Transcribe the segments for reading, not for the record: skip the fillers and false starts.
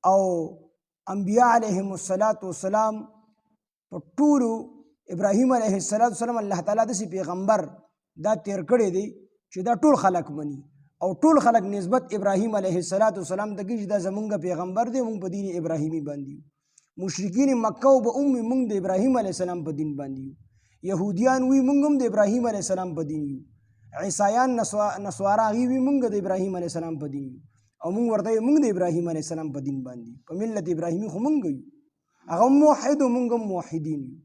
او انبیاء علیهم السلام په ټولو ابراهیم علیه السلام الله تعالی داسې پیغمبر دا تیر کړی دی چې دا ټول خلق مني او ټول خلق نسبت ابراهیم علیه السلام ته کوي چې دا زمونږ پیغمبر دی، موږ په دین ابراهیمي باندې یو. مشرکین مکه به موږ د ابراهیم علیه السلام په دین باندې یو. یهودیان وی موږ هم د ابراهیم علیه السلام په دین یو. عیسایان نصوارا هغوی وی موږ د ابراهیم علیه السلام په دین یو، او موږ ورته موږ د ابراهیم علیه السلام په دین باندې په ملت ابراهیمي خو موږ یو. هغه موحد او موږ هم موحدین یو.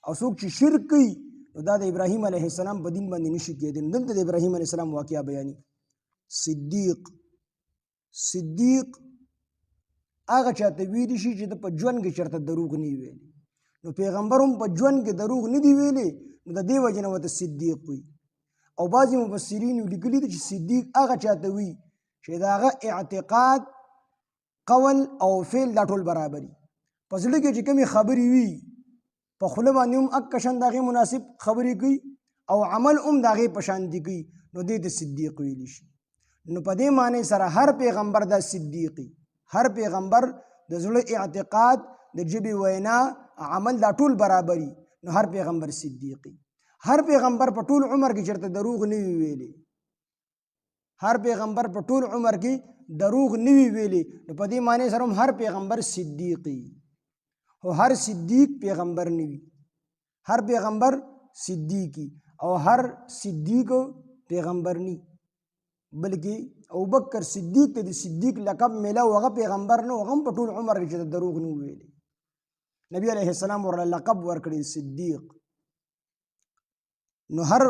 او څوک چې شرک کوي نو دا د ابراهیم علیه السلام په دین باندې نشي کېدلی. دلته د ابراهیم علیه السلام واقعه بیاني. صدیق هغه چاته ویلی شي چې د په ژوند کې چېرته دروغ نه وي ویلي، نو پیغمبر هم په ژوند کې دروغ نه دی ویلی، نو د دې وجې نه ورته صدیق وي. او بعضې مفسرین لیکلي دي چې صدیق هغه چاته وي چې د هغه اعتقاد، قول او فعل دا ټول برابري. په زړه کې چې کومې خبرې وي په خوله باندې هم اک شان د هغې مناسب خبرې کوي او عمل هم د هغې په شانتي کوي، نو دې ته صدیق ویلی شي. نو په دې معنی سره هر پیغمبر دا صدیقي، هر پیغمبر د زړه اعتقاد، د ژبې وینا، عمل دا ټول برابري، نو هر پیغمبر صدیقي. هر پیغمبر په ټول عمر کې چېرته دروغ نه وي ویلي، هر پیغمبر په ټول عمر کې دروغ نه وي ویلي، نو په دې معنی سره هم هر پیغمبر صدیقي. او هر صدیق پیغمبر نه وي، هر پیغمبر صدیقي، او هر صدیق پیغمبر نه، بلکې ابوبکر صدیق ته د صدیق لقب میلاو، هغه پیغمبر نه، هغه هم په ټول عمر کې چې دروغ نه ویلي. نبی علیه السلام ورله لقب ورکړی صدیق. نو هر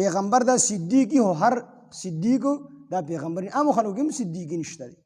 پیغمبر دا صدیقي، او هر صدیق دا پیغمبر نه. عامو خلکو کې هم صدیقي نشته دی.